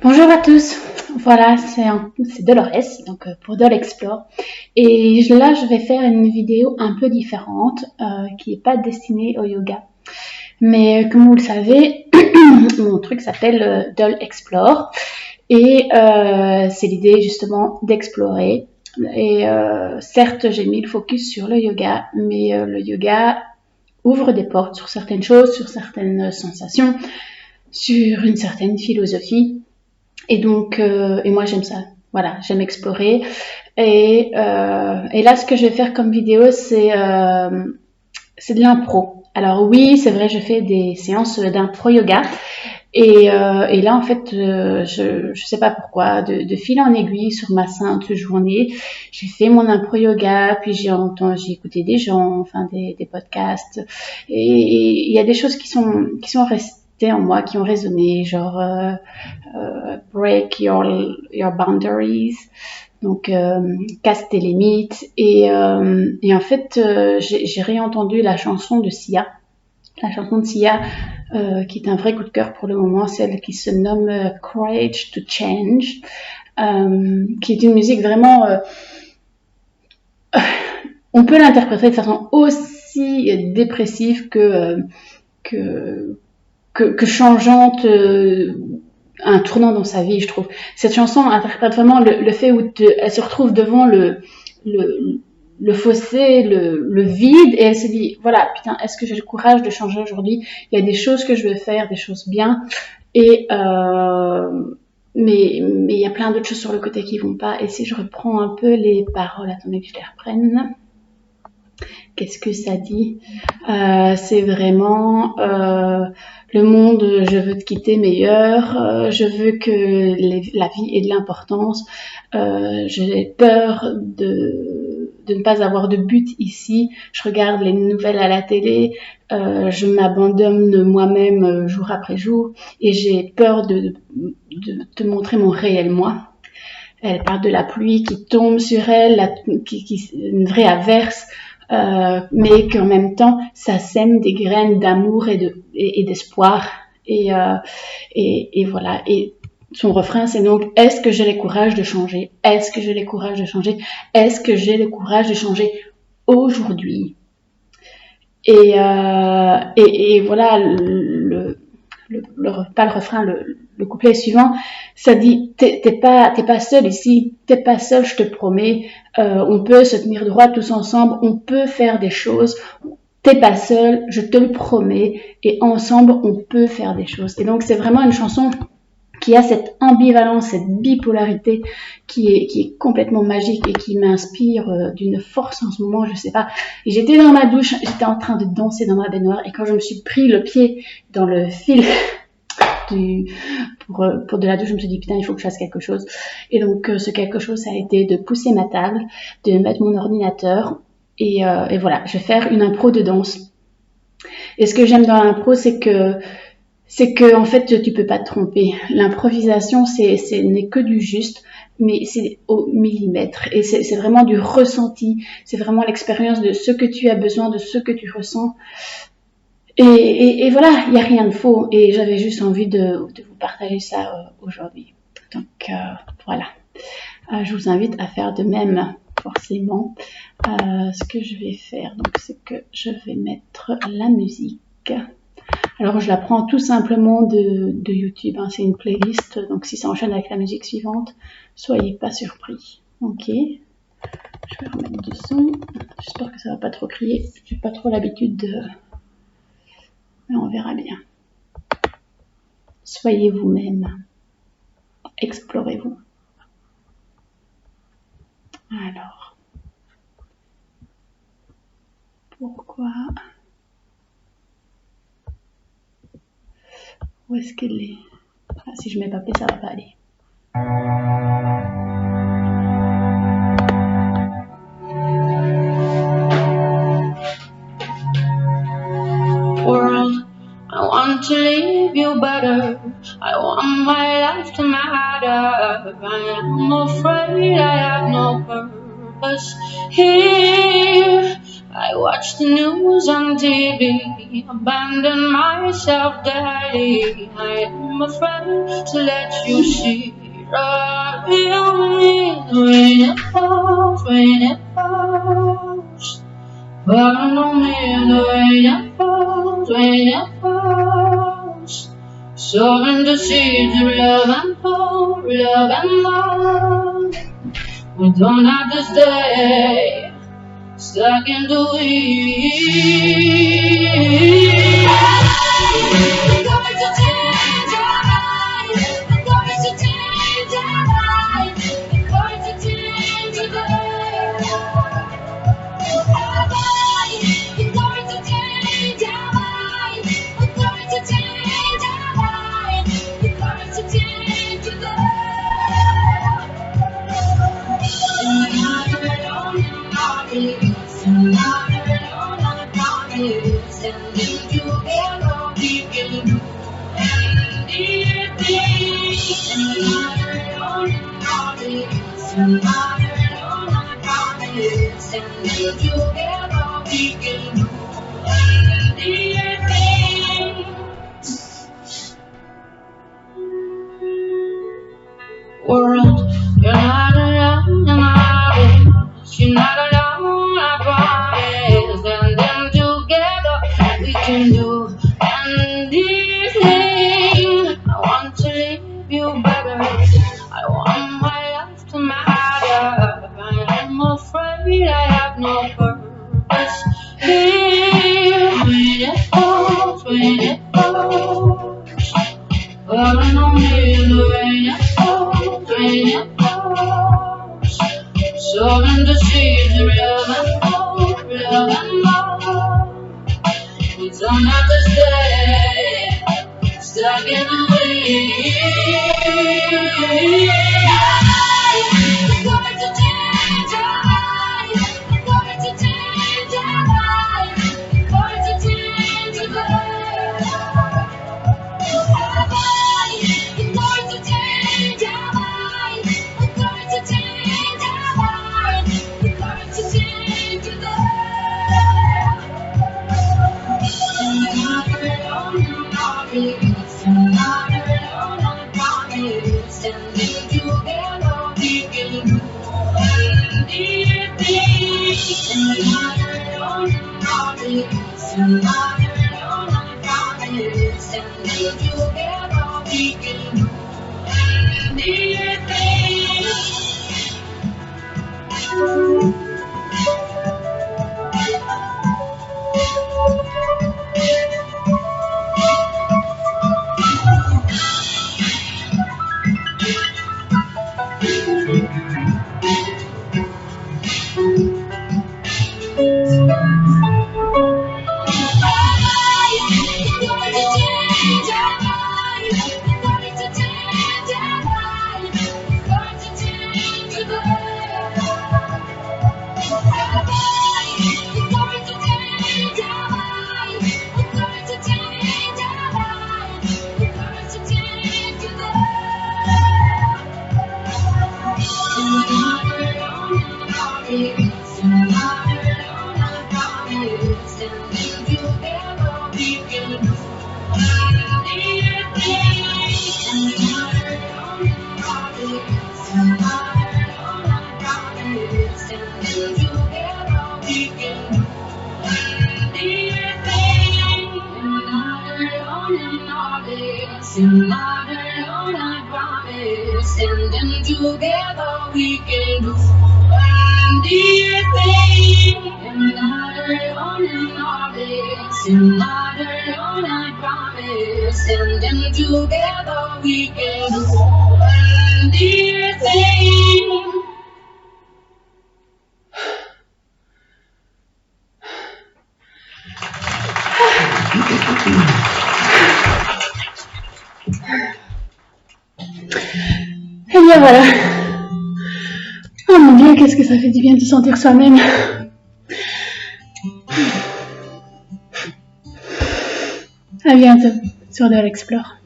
Bonjour à tous, voilà c'est Dolores donc pour Doll Explore et là je vais faire une vidéo un peu différente qui n'est pas destinée au yoga mais comme vous le savez mon truc s'appelle Doll Explore et c'est l'idée justement d'explorer et certes j'ai mis le focus sur le yoga mais le yoga ouvre des portes sur certaines choses, sur certaines sensations, sur une certaine philosophie. Et donc, et moi j'aime ça. Voilà, j'aime explorer. Et là, ce que je vais faire comme vidéo, c'est de l'impro. Alors oui, c'est vrai, je fais des séances d'impro yoga. Et là, en fait, je sais pas pourquoi, de fil en aiguille sur ma sainte journée, j'ai fait mon impro yoga, puis j'ai écouté des gens, enfin des podcasts, et il y a des choses qui sont restées en moi, qui ont résonné, genre break your boundaries, donc casse tes limites, et en fait, j'ai réentendu la chanson de Sia. La chanson de Sia, qui est un vrai coup de cœur pour le moment, celle qui se nomme Courage to Change, qui est une musique vraiment... on peut l'interpréter de façon aussi dépressive que changeante, un tournant dans sa vie, je trouve. Cette chanson interprète vraiment le fait où elle se retrouve devant le fossé, le vide, et elle se dit, voilà, putain, est-ce que j'ai le courage de changer aujourd'hui? Il y a des choses que je veux faire, des choses bien, et mais il y a plein d'autres choses sur le côté qui vont pas. Et si je reprends un peu les paroles, attendez que je les reprenne. Qu'est-ce que ça dit? C'est vraiment le monde, je veux te quitter meilleur, je veux que la vie ait de l'importance, j'ai peur de ne pas avoir de but ici, je regarde les nouvelles à la télé, je m'abandonne moi-même jour après jour et j'ai peur de te montrer mon réel moi. Elle parle de la pluie qui tombe sur elle, une vraie averse, mais qu'en même temps, ça sème des graines d'amour et d'espoir. Et voilà. Et son refrain, c'est donc, est-ce que j'ai le courage de changer? Est-ce que j'ai le courage de changer? Est-ce que j'ai le courage de changer aujourd'hui? Et voilà, pas le refrain, le couplet suivant, ça dit, t'es pas seul ici, t'es pas seul, je te promets, on peut se tenir droit tous ensemble, on peut faire des choses, t'es pas seul, je te le promets, et ensemble, on peut faire des choses. Et donc, c'est vraiment une chanson qui a cette ambivalence, cette bipolarité qui est complètement magique et qui m'inspire d'une force en ce moment, je sais pas. Et j'étais dans ma douche, j'étais en train de danser dans ma baignoire, et quand je me suis pris le pied dans le fil pour de la douche, je me suis dit putain, il faut que je fasse quelque chose. Et donc ce quelque chose, ça a été de pousser ma table, de mettre mon ordinateur, et voilà, je vais faire une impro de danse. Et ce que j'aime dans l'impro, c'est que en fait tu peux pas te tromper. L'improvisation, n'est que du juste, mais c'est au millimètre, et c'est vraiment du ressenti, c'est vraiment l'expérience de ce que tu as besoin, de ce que tu ressens. Et voilà, il n'y a rien de faux, et j'avais juste envie de vous partager ça aujourd'hui. Donc voilà, je vous invite à faire de même, forcément. Ce que je vais faire, donc, c'est que je vais mettre la musique. Alors je la prends tout simplement de YouTube, hein. C'est une playlist, donc si ça enchaîne avec la musique suivante, soyez pas surpris. Ok, je vais remettre du son, j'espère que ça va pas trop crier, j'ai pas trop l'habitude de... mais on verra bien. Soyez vous-même, explorez-vous. Alors, pourquoi... Où est-ce qu'elle est? Ah, si je mets papier, ça va pas aller. World, I want to leave you better. I want my life to matter. I am afraid I have no purpose here. I watch the news on TV, abandon myself daily. I am afraid to let you see the real me. When it falls, when it falls, follow me. When it falls, when it falls, sowing the seeds of love and hope, love and love. We don't have to stay stuck in the weeds. We're going to change our lives. We're going to change our lives. We're going to change the world. Our lives. We're going to change our lives. We're going to change our lives. We're going to change the world. World, you're not alone, you're not you're not alone, I promise. And then together we can do anything. I want to leave you better. I want my life to matter. I am afraid I have no purpose here. When it falls, when it falls, falling on me the rain it falls, rain it falls. Sowing the seeds of love and hope, love and love. We don't have to stay stuck in the weeds. We're going to change our lives. We're going to change our lives. We're going to change the world. We're going to change our lives. We're going to change our lives. We're going to change the world. You're not alone, you're not alone, I promise. And then together we can do anything. You're not alone, you're not alone, I promise. And then together we can do anything. You're not alone, I promise. And then together we can do anything. You're not alone in all this. You're not alone, I promise. And then together we can do anything. Et bien voilà. Oh mon Dieu, qu'est-ce que ça fait du bien de sentir soi-même. À bientôt sur Dole Explore.